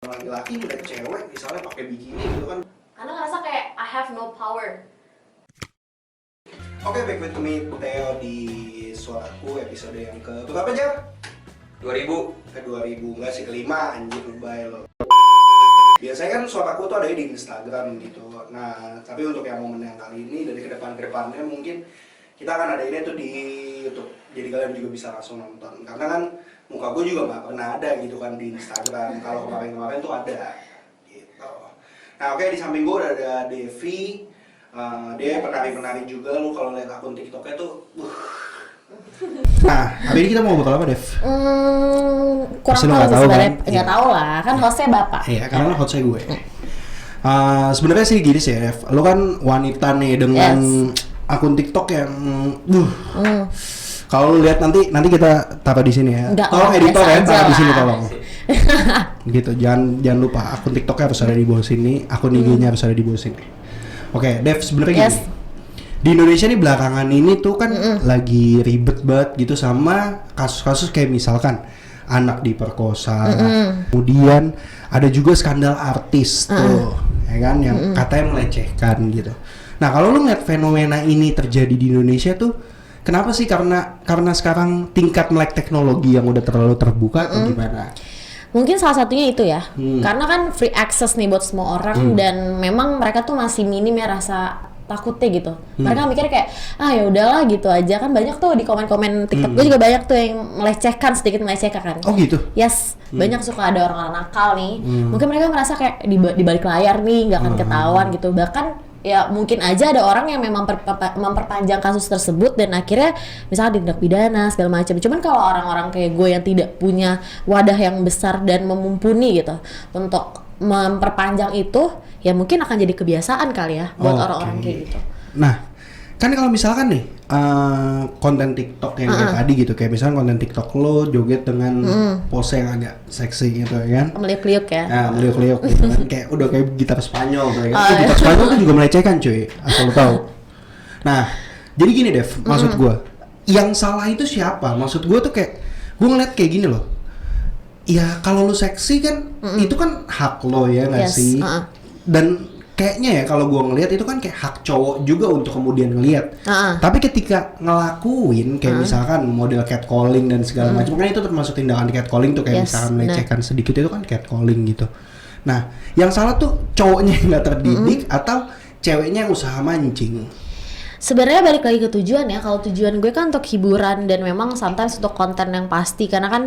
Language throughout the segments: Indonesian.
laki-laki ngeliat cewek misalnya pakai bikini gitu kan, karena ngerasa kayak I have no power. Oke, back with me Theo di Suaraku episode yang ke berapa Jar? 2000. Ke 2000, enggak sih, kelima, anjir lebay lo. Biasanya kan Suaraku tuh ada di Instagram gitu. Nah, tapi untuk yang momen yang kali ini dari kedepannya mungkin kita akan ada ini tuh di YouTube. Jadi kalian juga bisa langsung nonton. Karena kan muka gue juga nggak pernah ada gitu kan di Instagram. Kalau kemarin tuh ada gitu. Nah, oke, di samping gue udah ada Devi. Dia penari-penari juga, lu kalau lihat akun TikToknya tuh Nah, hari ini kita mau ngobrol apa, Dev? Kurang tahu sih sebenarnya, nggak tahu lah, kan hostnya bapak. Iya, karena hostnya gue. Sebenarnya sih gini sih, Dev. Lu kan wanita nih dengan akun TikTok yang, kalau lu lihat nanti kita taruh di sini ya. Tolong editor ya, taruh di sini tolong. Gitu, jangan lupa akun TikToknya harus ada di bawah sini, akun IG-nya harus ada di bawah sini. Oke, Dev, sebenarnya gini. Di Indonesia nih belakangan ini tuh kan lagi ribet banget gitu sama kasus-kasus kayak misalkan anak diperkosa, kemudian ada juga skandal artis tuh, ya kan, yang katanya melecehkan gitu. Nah, kalau lu ngeliat fenomena ini terjadi di Indonesia tuh, kenapa sih? Karena sekarang tingkat melek teknologi yang udah terlalu terbuka atau gimana? Mungkin salah satunya itu ya, karena kan free access nih buat semua orang dan memang mereka tuh masih minim ya rasa takutnya gitu. Mereka mikir kayak ya udahlah gitu aja, kan banyak tuh di komen-komen TikTok gue juga banyak tuh yang sedikit melecehkan kan. Oh gitu? Yes, banyak suka ada orang-orang nakal nih. Mungkin mereka merasa kayak di balik layar nih nggak akan ketahuan gitu. Bahkan ya mungkin aja ada orang yang memang memperpanjang kasus tersebut dan akhirnya misalnya ditindak pidana segala macam. Cuman kalau orang-orang kayak gue yang tidak punya wadah yang besar dan memumpuni gitu untuk memperpanjang itu, ya mungkin akan jadi kebiasaan kali ya buat orang-orang kayak gitu. Nah, kan kalau misalkan nih konten TikTok yang kayak tadi gitu, kayak misalkan konten TikTok lo joget dengan pose yang agak seksi gitu ya kan, meliuk-liuk ya. Nah, meliuk-liuk gitu kan, kayak udah kayak gitar Spanyol gitu kan. Gitar Spanyol tuh juga melecehkan cuy, asal lo tahu. Nah, jadi gini Dev, maksud gue, yang salah itu siapa? Maksud gue tuh kayak, gue ngeliat kayak gini loh. Ya kalau lu seksi kan, itu kan hak lo ya nggak sih? Dan kayaknya ya kalau gue ngelihat itu kan kayak hak cowok juga untuk kemudian ngelihat. Tapi ketika ngelakuin kayak misalkan model catcalling dan segala macam, kan itu termasuk tindakan catcalling tuh, kayak misalkan melecehkan sedikit itu kan catcalling gitu. Nah, yang salah tuh cowoknya yang nggak terdidik atau ceweknya yang usaha mancing? Sebenarnya balik lagi ke tujuan ya. Kalau tujuan gue kan untuk hiburan dan memang sometimes untuk konten yang pasti, karena kan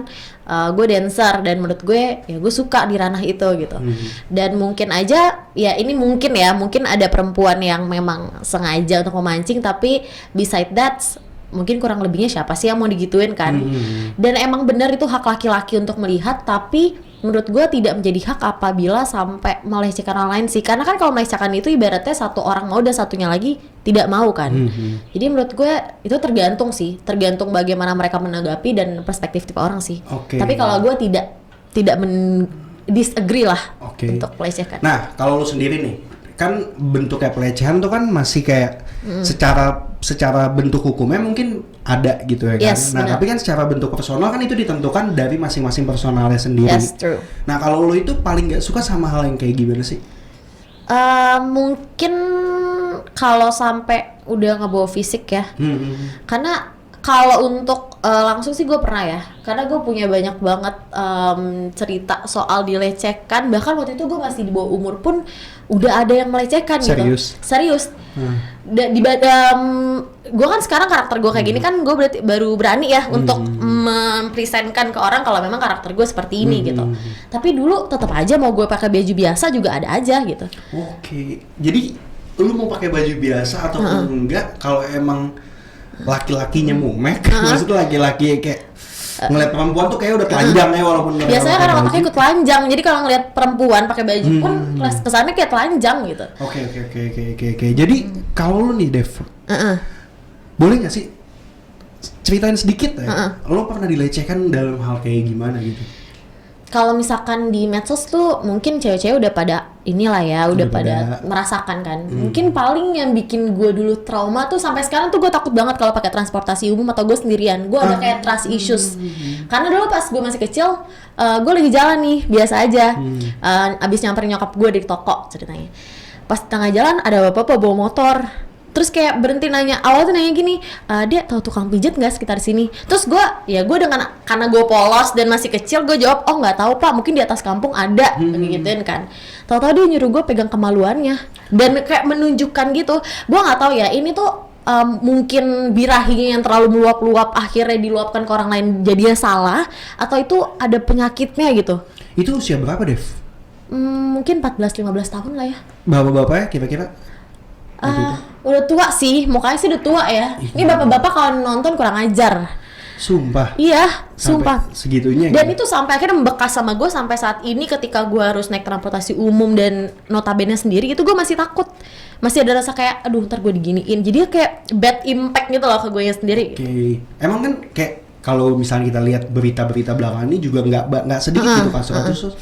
gue dancer dan menurut gue ya gue suka di ranah itu gitu. Dan mungkin aja ya ini mungkin ada perempuan yang memang sengaja untuk memancing, tapi beside that mungkin kurang lebihnya siapa sih yang mau digituin kan. Dan emang benar itu hak laki-laki untuk melihat, tapi menurut gue tidak menjadi hak apabila sampai melecehkan orang lain sih. Karena kan kalau melecehkan itu ibaratnya satu orang mau dan satunya lagi tidak mau kan. Jadi menurut gue itu tergantung bagaimana mereka menanggapi dan perspektif tipe orang sih. Tapi kalau gue tidak disagree lah untuk melecehkan. Nah, kalau lu sendiri nih, kan bentuknya pelecehan tuh kan masih kayak secara bentuk hukumnya mungkin ada gitu ya kan. Nah, benar. Tapi kan secara bentuk personal kan itu ditentukan dari masing-masing personalnya sendiri. Yes, true. Nah, kalau lu itu paling nggak suka sama hal yang kayak gimana sih? Mungkin kalau sampai udah ngebawa fisik ya. Karena kalau untuk langsung sih gue pernah ya, karena gue punya banyak banget cerita soal dilecehkan. Bahkan waktu itu gue masih di bawah umur pun udah ada yang melecehkan. Serius. Gue kan sekarang karakter gue kayak gini kan, gue baru berani ya untuk mempresentkan ke orang kalau memang karakter gue seperti ini gitu. Tapi dulu tetap aja mau gue pakai baju biasa juga ada aja gitu. Oke, jadi lu mau pakai baju biasa atau enggak, kalau emang laki-lakinya mumek, maksudnya laki-laki kayak ngeliat perempuan tuh kayak udah telanjang ya, walaupun biasanya kan otaknya ikut telanjang, jadi kalau ngeliat perempuan pakai baju pun kesannya kayak telanjang gitu. Oke. Jadi kalau lu nih Dev, boleh nggak sih ceritain sedikit ya, lo pernah dilecehkan dalam hal kayak gimana gitu? kalau misalkan di medsos tuh mungkin cewek-cewek udah pada inilah ya, udah pada merasakan kan. Mungkin paling yang bikin gue dulu trauma tuh sampai sekarang tuh gue takut banget kalau pakai transportasi umum atau gue sendirian. Gue ada kayak trust issues. Karena dulu pas gue masih kecil, gue lagi jalan nih biasa aja. Abis nyamperin nyokap gue di toko ceritanya. Pas tengah jalan ada bapak-bapak bawa motor. Terus kayak berhenti nanya, awalnya tuh nanya gini, dia tahu tukang pijat nggak sekitar sini? Terus gue karena gue polos dan masih kecil, gue jawab, oh nggak tahu pak, mungkin di atas kampung ada, gituin kan. Tahu-tahu dia nyuruh gue pegang kemaluannya dan kayak menunjukkan gitu. Gue nggak tahu ya, ini tuh mungkin birahinya yang terlalu meluap-luap akhirnya diluapkan ke orang lain jadinya salah, atau itu ada penyakitnya gitu. Itu usia berapa, Dev? Mungkin 14-15 tahun lah ya. Bapak-bapaknya kira-kira? Udah tua sih, mukanya sih udah tua ya. Ini bapak-bapak kalau nonton kurang ajar. Sumpah. Iya, sumpah. Segitunya. Dan itu sampai akhirnya membekas sama gue sampai saat ini ketika gue harus naik transportasi umum dan notabene sendiri itu gue masih takut. Masih ada rasa kayak aduh ntar gue diginiin. Jadi kayak bad impact gitu loh ke gue sendiri. Oke. Emang kan kayak kalau misalnya kita lihat berita-berita belakangan ini juga nggak sedikit gitu kasus-kasus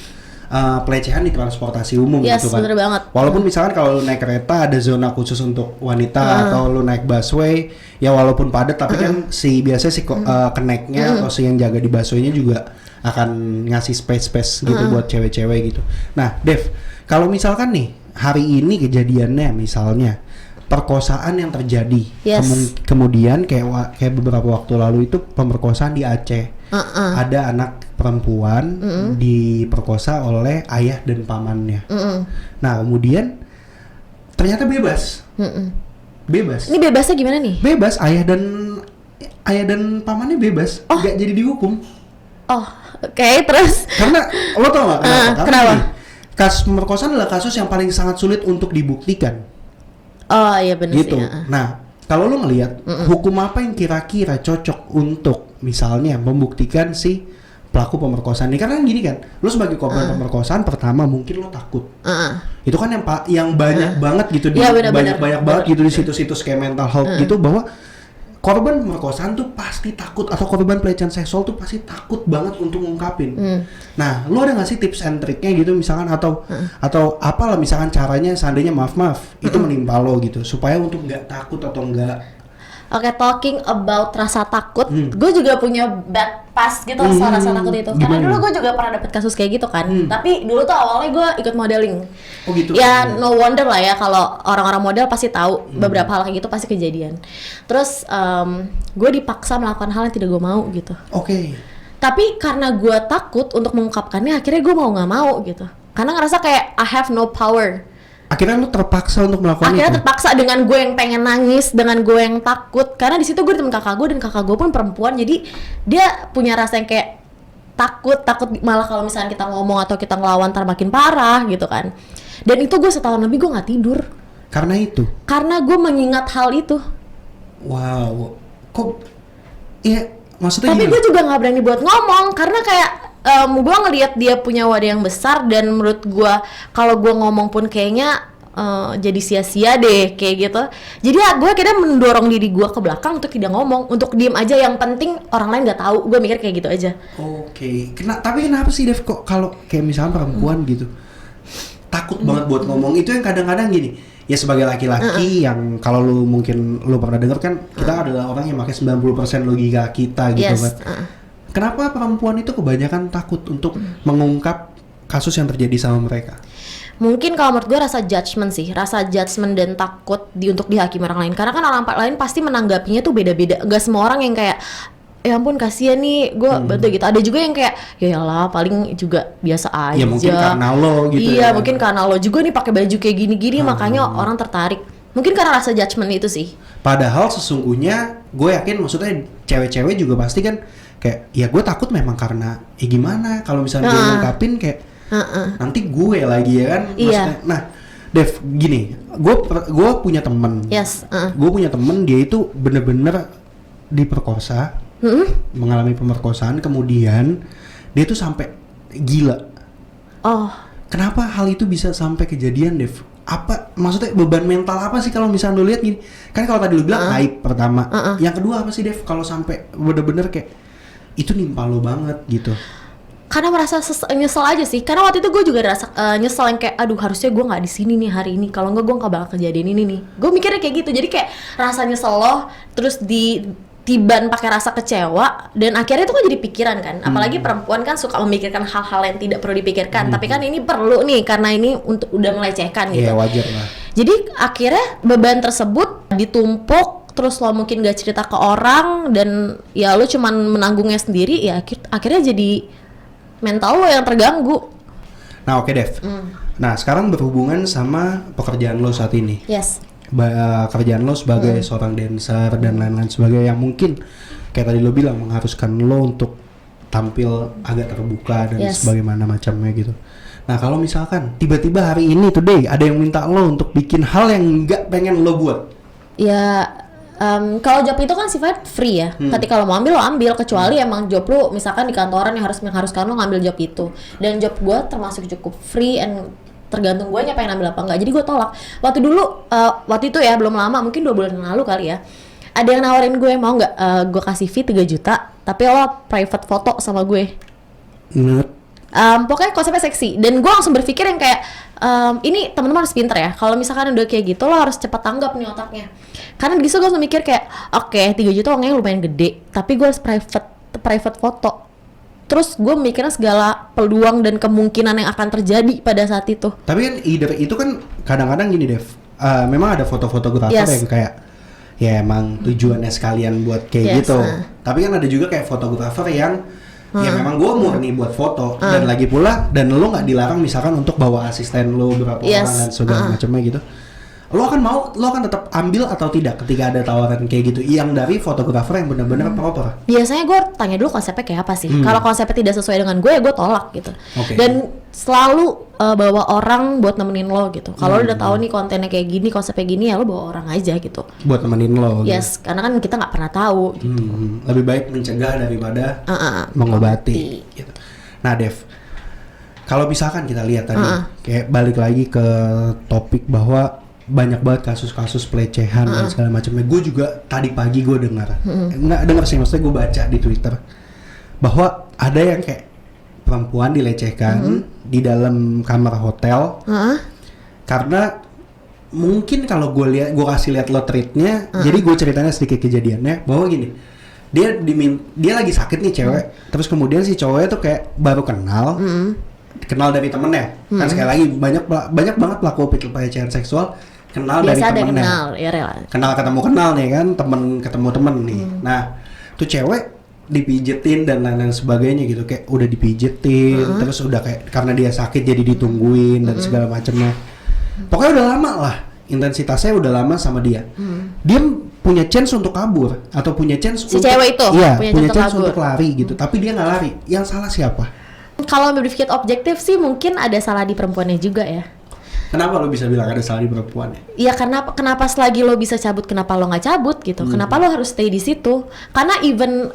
pelecehan di transportasi umum gitu kan. Bener banget. Walaupun misalkan kalau lu naik kereta ada zona khusus untuk wanita atau lu naik busway ya walaupun padat tapi kan biasanya si keneknya atau si yang jaga di busway-nya juga akan ngasih space gitu buat cewek-cewek gitu. Nah, Dev, kalau misalkan nih hari ini kejadiannya misalnya perkosaan yang terjadi kemudian kayak beberapa waktu lalu itu pemerkosaan di Aceh. Ada anak perempuan diperkosa oleh ayah dan pamannya. Nah kemudian ternyata bebas. Bebas. Ini bebasnya gimana nih? Bebas, ayah dan pamannya bebas, nggak jadi dihukum. Oh, oke, terus? Karena lo tau nggak kenapa? Kenapa? Kasus pemerkosaan adalah kasus yang paling sangat sulit untuk dibuktikan. Oh iya benar gitu. sih. Nah kalau lo ngelihat hukum apa yang kira-kira cocok untuk misalnya membuktikan si pelaku pemerkosaan ini, karena gini kan, lo sebagai korban pemerkosaan pertama mungkin lo takut. Itu kan yang banyak banget gitu di banyak banget gitu di situs-situs kayak mental health gitu bahwa korban pemerkosaan tuh pasti takut atau korban pelecehan seksual tuh pasti takut banget untuk ngungkapin. Nah, lo ada nggak sih tips and triknya gitu misalkan atau apalah misalkan caranya seandainya maaf itu menimpa lo gitu supaya untuk nggak takut atau nggak. Oke, talking about rasa takut, gue juga punya bad past gitu soal rasa takut itu. Karena dulu gue juga pernah dapet kasus kayak gitu kan. Tapi dulu tuh awalnya gue ikut modeling. Oh gitu. Ya no wonder lah ya kalau orang-orang model pasti tahu beberapa hal kayak gitu pasti kejadian. Terus gue dipaksa melakukan hal yang tidak gue mau gitu. Oke. Tapi karena gue takut untuk mengungkapkannya, akhirnya gue mau nggak mau gitu. Karena ngerasa kayak I have no power. Akhirnya lu terpaksa untuk melakukan itu? Terpaksa dengan gue yang pengen nangis, dengan gue yang takut. Karena di situ gue temen kakak gue dan kakak gue pun perempuan, jadi dia punya rasa yang kayak takut malah kalau misalnya kita ngomong atau kita ngelawan ntar makin parah gitu kan. Dan itu gue setahun lebih gue nggak tidur. Karena itu? Karena gue mengingat hal itu. Wow, kok? Iya, maksudnya. Tapi gue juga nggak berani buat ngomong karena kayak gue ngelihat dia punya wadah yang besar dan menurut gue kalau gue ngomong pun kayaknya jadi sia-sia deh kayak gitu. Jadi gue akhirnya mendorong diri gue ke belakang untuk tidak ngomong, untuk diem aja, yang penting orang lain nggak tahu. Gue mikir kayak gitu aja. Oke. Tapi kenapa sih Dev kok kalau kayak misalnya perempuan gitu takut banget buat ngomong? Itu yang kadang-kadang gini. Ya sebagai laki-laki yang kalau mungkin lu pernah denger kan kita adalah orang yang pakai 90% logika kita gitu kan. Kenapa perempuan itu kebanyakan takut untuk mengungkap kasus yang terjadi sama mereka? Mungkin kalau menurut gue rasa judgement sih, rasa judgement dan takut untuk dihakimi orang lain. Karena kan orang lain pasti menanggapinya tuh beda-beda. Gak semua orang yang kayak, ya ampun kasihan nih, gue bantu gitu. Ada juga yang kayak, ya lah paling juga biasa aja. Ya mungkin karena lo gitu. Iya, mungkin karena lo juga nih pakai baju kayak gini-gini, makanya orang tertarik. Mungkin karena rasa judgement itu sih. Padahal sesungguhnya gue yakin maksudnya cewek-cewek juga pasti kan kayak, ya gue takut memang karena ya gimana kalau misalnya gue ngungkapin kayak nanti gue lagi ya kan. Maksudnya, nah Dev gini, gue punya temen. Gue punya temen, dia itu bener-bener diperkosa, mengalami pemerkosaan, kemudian dia tuh sampai gila. Kenapa hal itu bisa sampai kejadian, Dev? Apa maksudnya beban mental apa sih kalau misalnya lu lihat gini? Kan kalau tadi lu bilang aib pertama, yang kedua apa sih Dev? Kalau sampai bener-bener kayak itu nimpa lo banget gitu. karena merasa nyesel aja sih. Karena waktu itu gue juga rasa nyesel yang kayak aduh harusnya gue nggak di sini nih hari ini, kalau nggak gue nggak bakal kejadian ini nih. Gue mikirnya kayak gitu, jadi kayak rasa nyesel lo terus tiban pakai rasa kecewa, dan akhirnya itu kan jadi pikiran kan. Apalagi perempuan kan suka memikirkan hal-hal yang tidak perlu dipikirkan, tapi kan ini perlu nih karena ini untuk udah melecehkan gitu. Iya, wajar lah. Jadi akhirnya beban tersebut ditumpuk, terus lo mungkin gak cerita ke orang, dan ya lo cuman menanggungnya sendiri, ya akhirnya jadi mental lo yang terganggu. Nah oke Dev, nah sekarang berhubungan sama pekerjaan lo saat ini. Yes. Kerjaan lo sebagai seorang dancer dan lain-lain sebagainya yang mungkin kayak tadi lo bilang mengharuskan lo untuk tampil agak terbuka dan sebagaimana macamnya gitu. Nah kalau misalkan tiba-tiba hari ini today ada yang minta lo untuk bikin hal yang nggak pengen lo buat, ya kalau job itu kan sifatnya free ya. Ketika lo mau ambil, lo ambil, kecuali emang job lo misalkan di kantoran yang mengharuskan lo ngambil job itu. Dan job gue termasuk cukup free and tergantung gue pengen ambil apa enggak. Jadi gue tolak. Waktu itu ya belum lama, mungkin 2 bulan lalu kali ya. Ada yang nawarin gue, mau nggak gue kasih fee 3 juta, tapi lo private foto sama gue. Pokoknya konsepnya seksi. Dan gue langsung berpikir yang kayak ini teman-teman harus pinter ya. Kalau misalkan udah kayak gitu, lo harus cepat tanggap nih otaknya. Karena di situ gue langsung mikir kayak oke, 3 juta uangnya lumayan gede, tapi gue harus private foto. Terus gue mikirnya segala peluang dan kemungkinan yang akan terjadi pada saat itu. Tapi kan itu kan kadang-kadang gini Dev, memang ada foto-fotografer yang kayak ya emang tujuannya sekalian buat kayak gitu. Tapi kan ada juga kayak fotografer yang ya memang gue murni buat foto, dan lagi pula dan lo nggak dilarang misalkan untuk bawa asisten lo berapa orang dan segala macamnya gitu. Lo akan tetap ambil atau tidak ketika ada tawaran kayak gitu yang dari fotografer yang benar-benar proper? Biasanya gue tanya dulu konsepnya kayak apa sih. Kalau konsepnya tidak sesuai dengan gue, ya gue tolak gitu. Dan selalu bawa orang buat nemenin lo gitu. Kalau lo udah tahu nih kontennya kayak gini, konsepnya gini, ya lo bawa orang aja gitu. Buat nemenin lo. Yes, gitu. Karena kan kita nggak pernah tahu. Gitu. Lebih baik mencegah daripada mengobati. Gitu. Nah Dev, kalau misalkan kita lihat tadi, kayak balik lagi ke topik bahwa banyak banget kasus-kasus pelecehan dan segala macamnya. Gue juga tadi pagi gue dengar, nggak dengar sih, maksudnya gue baca di Twitter bahwa ada yang kayak perempuan dilecehkan di dalam kamar hotel karena mungkin kalau gue kasih lihat lo tweetnya, jadi gue ceritanya sedikit kejadiannya bahwa gini, dia lagi sakit nih cewek, terus kemudian si cowoknya tuh kayak baru kenal dari temennya, kan sekali lagi banyak banget pelaku pelecehan seksual kenal biasa dari temennya, kenal nih kan, temen ketemu temen nih. Nah tuh cewek dipijetin dan lain-lain sebagainya gitu, kayak udah dipijetin terus udah kayak karena dia sakit jadi ditungguin dan segala macamnya. Pokoknya udah lama lah, intensitasnya udah lama sama dia. Dia punya chance untuk kabur atau punya chance si cewek itu punya chance untuk lari gitu, tapi dia nggak lari. Yang salah siapa? Kalau berpikir objektif sih mungkin ada salah di perempuannya juga ya. Kenapa lo bisa bilang ada salah di perempuannya? Iya, kenapa selagi lo bisa cabut, kenapa lo nggak cabut gitu? Kenapa lo harus stay di situ? Karena even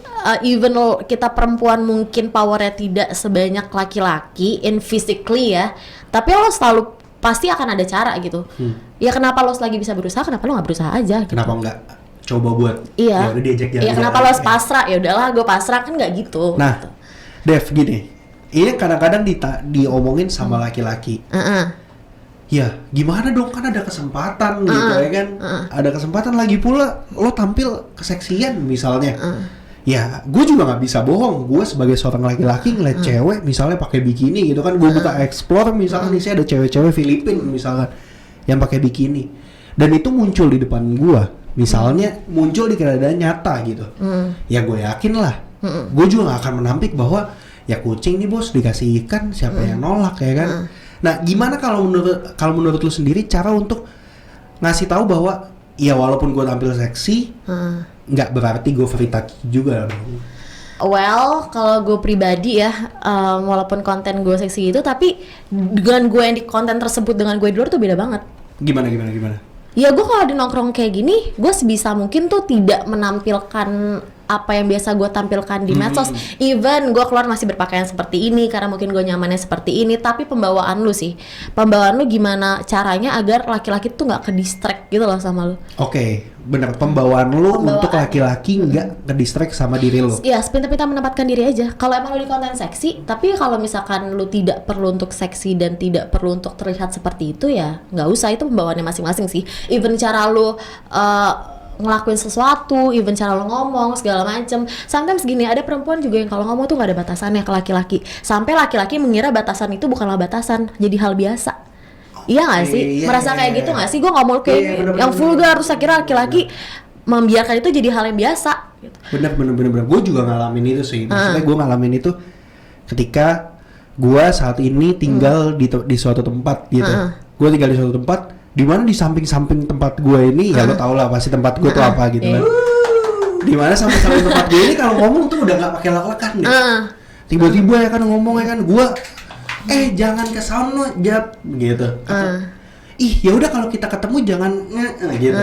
kita perempuan mungkin powernya tidak sebanyak laki-laki in physically ya, tapi lo selalu pasti akan ada cara gitu. Ya kenapa lo selagi bisa berusaha, kenapa lo nggak berusaha aja? Gitu? Kenapa nggak coba buat? Iya. Ya udah diajak jalan-jalan. Iya, kenapa lo harus pasrah? Ya udahlah, gue pasrah, kan nggak gitu. Nah, gitu. Dev gini, ini kadang-kadang diomongin sama laki-laki. Ya gimana dong, kan ada kesempatan gitu ya kan, ada kesempatan lagi pula lo tampil keseksian misalnya. Ya gue juga nggak bisa bohong, gue sebagai seorang laki-laki ngeliat cewek misalnya pakai bikini gitu kan, gue buka explore misalkan isi ada cewek-cewek Filipin misalkan yang pakai bikini, dan itu muncul di depan gue misalnya, muncul di keadaan nyata gitu. Ya gue yakin lah, gue juga nggak akan menampik bahwa ya kucing nih bos dikasih ikan, siapa yang nolak ya kan. Nah, gimana kalau menurut lu sendiri cara untuk ngasih tahu bahwa ya walaupun gue tampil seksi, nggak berarti gue free juga. Well, kalau gue pribadi ya, walaupun konten gue seksi gitu, tapi dengan gue yang di konten tersebut dengan gue di luar tuh beda banget. Gimana? Ya gue kalau di nongkrong kayak gini, gue sebisa mungkin tuh tidak menampilkan apa yang biasa gue tampilkan di medsos. Even gue keluar masih berpakaian seperti ini karena mungkin gue nyamannya seperti ini, tapi pembawaan lu gimana caranya agar laki-laki tuh nggak ke distract gitu loh sama lu. Oke, bener, pembawaan lu untuk laki-laki nggak ke distract sama diri lu. Iya, sepintar-pintar menempatkan diri aja. Kalau emang lu di konten seksi, tapi kalau misalkan lu tidak perlu untuk seksi dan tidak perlu untuk terlihat seperti itu, ya nggak usah. Itu pembawaannya masing-masing sih. Even cara lu ngelakuin sesuatu, even cara lo ngomong segala macem. Sometimes gini, ada perempuan juga yang kalau ngomong tuh nggak ada batasannya ke laki-laki, sampai laki-laki mengira batasan itu bukanlah batasan, jadi hal biasa. Iya nggak sih? Merasa kayak gitu nggak sih? Gue nggak mau kayak yang vulgar, terus akhirnya laki-laki membiarkan itu jadi hal yang biasa. Bener. Gue juga ngalamin itu sih. Maksudnya gue ngalamin itu ketika gue saat ini tinggal di suatu tempat gitu. Gue tinggal di suatu tempat di mana di samping-samping tempat gue ini, ya lo tau lah pasti tempat gue tuh apa gitu kan. Di mana samping-samping tempat gue ini kalau ngomong tuh udah nggak pakai lak-lakan deh. Tiba-tiba ya kan ngomong ya kan, gue jangan ke sono jap gitu. Ih ya udah kalau kita ketemu jangan gitu.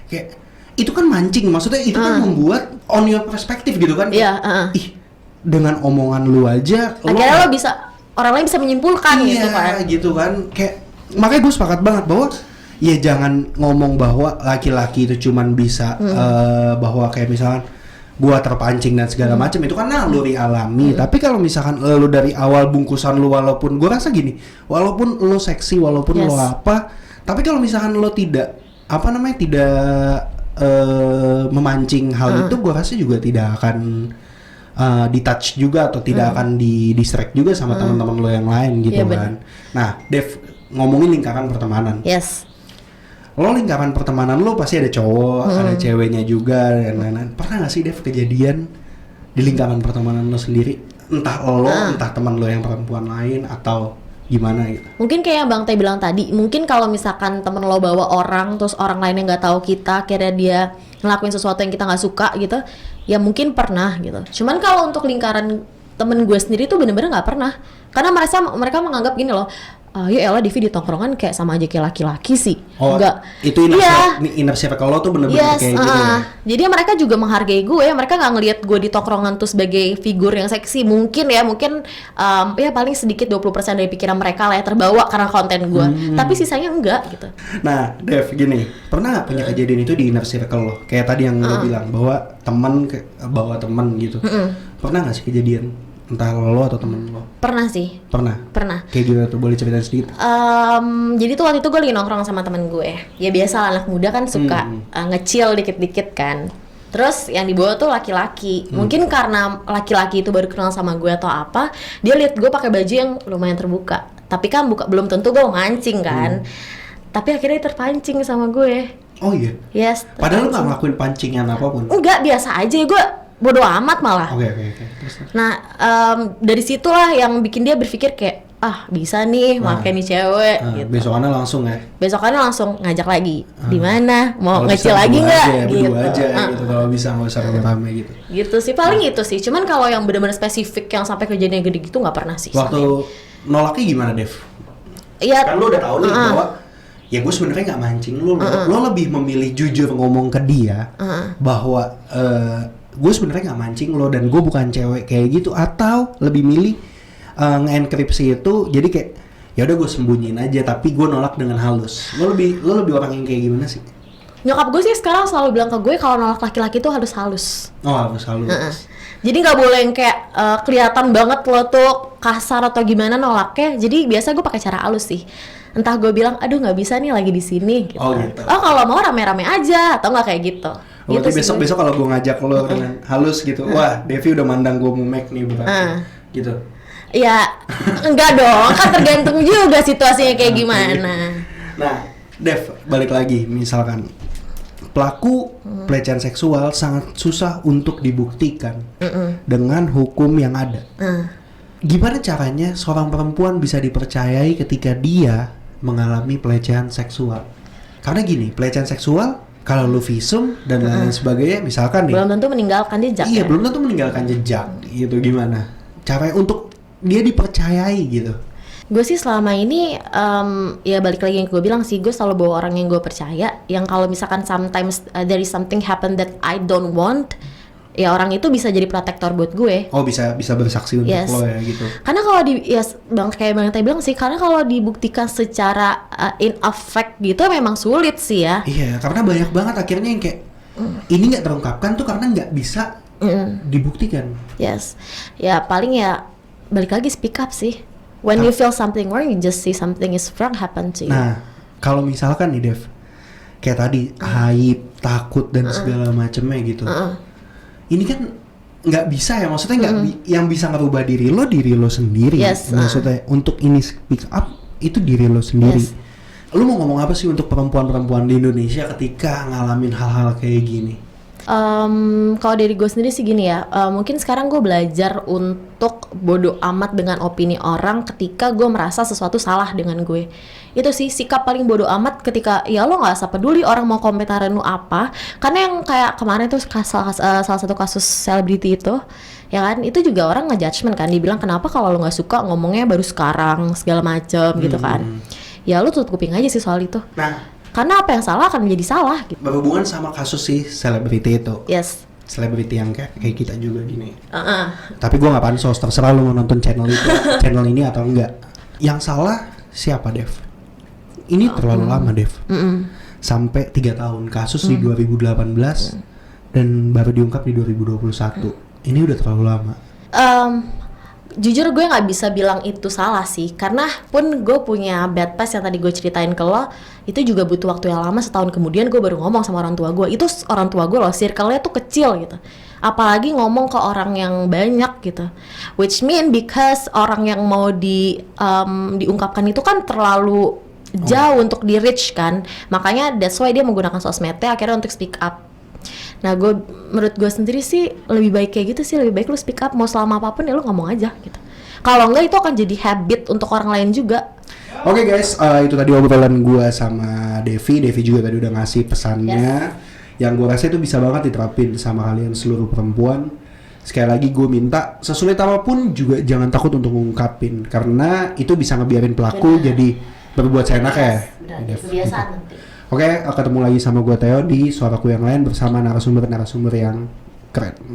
Kayak itu kan mancing, maksudnya itu kan membuat on your perspektif gitu kan. Ih dengan omongan lu aja akhirnya lo bisa, orang lain bisa menyimpulkan gitu kan. Kayak makanya gue sepakat banget bahwa ya jangan ngomong bahwa laki-laki itu cuman bisa bahwa kayak misalkan gua terpancing dan segala macam, itu kan naluri alami. Tapi kalau misalkan lu dari awal bungkusan lu, walaupun gua rasa gini, walaupun lu seksi, walaupun lu apa, tapi kalau misalkan lu tidak memancing hal itu, gua rasa juga tidak akan di touch juga atau tidak akan di distract juga sama teman-teman lo yang lain gitu kan. Nah, Dev, ngomongin lingkaran pertemanan. Lo lingkaran pertemanan lo pasti ada cowok, ada ceweknya juga dan lain-lain. Pernah gak sih Dev kejadian di lingkaran pertemanan lo sendiri? Entah lo, entah teman lo yang perempuan lain atau gimana gitu. Mungkin kayak yang Bang Teh bilang tadi, mungkin kalau misalkan temen lo bawa orang, terus orang lain yang nggak tahu kita, akhirnya dia ngelakuin sesuatu yang kita nggak suka gitu, ya mungkin pernah gitu. Cuman kalau untuk lingkaran temen gue sendiri tuh bener-bener nggak pernah, karena mereka menganggap gini loh, ya elah Divi di tongkrongan kayak sama aja kayak laki-laki sih. Enggak. Itu inner circle lo tuh bener-bener kayak gitu ya. Jadi mereka juga menghargai gue, mereka nggak ngelihat gue di tongkrongan tuh sebagai figur yang seksi. Mungkin ya paling sedikit 20% dari pikiran mereka lah ya terbawa karena konten gue. Tapi sisanya enggak gitu. Nah, Dev, gini, pernah nggak punya kejadian itu di inner circle lo? Kayak tadi yang lo bilang bahwa bawa teman gitu. Pernah nggak sih kejadian? Entah lo atau temen lo? Pernah sih. Pernah? Kayak gimana tuh, boleh ceritain sedikit? Jadi tuh waktu itu gue lagi nongkrong sama temen gue. Ya biasa lah, anak muda kan suka nge-chill dikit-dikit kan. Terus yang dibawa tuh laki-laki. Mungkin karena laki-laki itu baru kenal sama gue atau apa, dia lihat gue pakai baju yang lumayan terbuka. Tapi kan belum tentu gue mau mancing kan. Tapi akhirnya dia terpancing sama gue. Oh iya? Yes. Padahal lo gak ngelakuin pancingan apapun? Enggak, biasa aja. Gue bodo amat malah. Oke. Nah, dari situlah yang bikin dia berpikir kayak, bisa nih pakai nih cewek gitu. Besokannya langsung ngajak lagi. Di mana? Mau ngecil lagi nggak? Gitu aja gitu, kalau bisa nggak usah rame-rame gitu. Gitu sih, paling itu sih. Cuman kalau yang benar-benar spesifik yang sampai kejadian gede gitu nggak pernah sih. Waktu nolaknya gimana, Dev? Iya. Kan lo udah tahu nih bahwa ya gue sebenarnya nggak mancing lo lebih memilih jujur ngomong ke dia bahwa gue sebenarnya nggak mancing lo dan gue bukan cewek kayak gitu, atau lebih milih nge-enkripsi itu jadi kayak ya udah gue sembunyiin aja tapi gue nolak dengan halus. Lo lebih orang yang kayak gimana sih? Nyokap gue sih sekarang selalu bilang ke gue kalau nolak laki-laki itu harus halus. Harus halus. Jadi nggak boleh yang kayak kelihatan banget lo tuh kasar atau gimana nolaknya. Jadi biasa gue pakai cara halus sih. Entah gue bilang, aduh nggak bisa nih lagi di sini. Gitu. Gitu. Kalau mau rame-rame aja atau nggak kayak gitu. Berarti besok kalau gue ngajak lo dengan halus gitu, wah Devi udah mandang gue mumek nih berarti, gitu. Ya enggak dong, kan tergantung juga situasinya kayak gimana. Nah, Dev, balik lagi, misalkan pelaku pelecehan seksual sangat susah untuk dibuktikan dengan hukum yang ada. Gimana caranya seorang perempuan bisa dipercayai ketika dia mengalami pelecehan seksual? Karena gini, pelecehan seksual kalau lu visum dan lain sebagainya, misalkan nih, belum tentu meninggalkan jejak. Iya, belum tentu meninggalkan jejak. Gitu, gimana caranya untuk dia dipercayai gitu? Gue sih selama ini ya balik lagi yang gue bilang sih, gue selalu bawa orang yang gue percaya. Yang kalau misalkan sometimes there is something happen that I don't want, ya orang itu bisa jadi protektor buat gue. Oh, bisa bersaksi untuk Yes. lo ya gitu. Karena kalau kayak Bang Teh bilang sih, karena kalau dibuktikan secara in effect gitu memang sulit sih ya. Iya, karena banyak banget akhirnya yang kayak ini nggak terungkapkan tuh karena nggak bisa dibuktikan. Yes. Ya paling ya balik lagi speak up sih. When you feel something wrong, you just see something is wrong happen to you. Nah, kalau misalkan nih Dev, kayak tadi haib, takut dan segala macemnya gitu. Ini kan nggak bisa ya, maksudnya nggak yang bisa ngerubah diri lo sendiri. Yes, maksudnya untuk ini speak up itu diri lo sendiri. Yes. Lu mau ngomong apa sih untuk perempuan-perempuan di Indonesia ketika ngalamin hal-hal kayak gini? Kalau dari gue sendiri sih gini ya, mungkin sekarang gue belajar untuk bodo amat dengan opini orang ketika gue merasa sesuatu salah dengan gue. Itu sih sikap paling bodo amat ketika ya lo nggak usah peduli orang mau komentarin lo apa. Karena yang kayak kemarin tuh salah satu kasus selebriti itu, ya kan, itu juga orang ngejudgement kan, dibilang kenapa kalau lo nggak suka ngomongnya baru sekarang segala macem gitu kan. Ya lo tutup kuping aja sih soal itu. Nah, karena apa yang salah akan menjadi salah gitu. berhubungan sama kasus si selebriti itu. Yes. Selebriti yang kayak kita juga gini. Tapi gue nggak pansos, terserah lu mau nonton channel itu, channel ini atau enggak. Yang salah siapa, Dev? Ini terlalu lama, Dev. Sampai 3 tahun kasus di 2018 dan baru diungkap di 2021. Ini udah terlalu lama. Jujur gue nggak bisa bilang itu salah sih, karena pun gue punya bad past yang tadi gue ceritain ke lo, itu juga butuh waktu yang lama. Setahun kemudian gue baru ngomong sama orang tua gue. Itu orang tua gue loh, circle-nya tuh kecil gitu, apalagi ngomong ke orang yang banyak gitu, which mean because orang yang mau diungkapkan itu kan terlalu jauh untuk di reach kan, makanya that's why dia menggunakan sosmednya akhirnya untuk speak up. Nah, menurut gue sendiri sih lebih baik kayak gitu sih, lebih baik lu speak up, mau selama apapun ya lu ngomong aja gitu. Kalau enggak itu akan jadi habit untuk orang lain juga. Oke guys, itu tadi obrolan gue sama Devi. Devi juga tadi udah ngasih pesannya, yang gue rasa itu bisa banget diterapin sama kalian seluruh perempuan. Sekali lagi gue minta, sesulit apapun juga jangan takut untuk ngungkapin, karena itu bisa ngebiarin pelaku jadi berbuat seenaknya. Benar, kebiasaan nanti. Oke, ketemu lagi sama gue Theo di Suaraku Yang Lain bersama narasumber yang keren.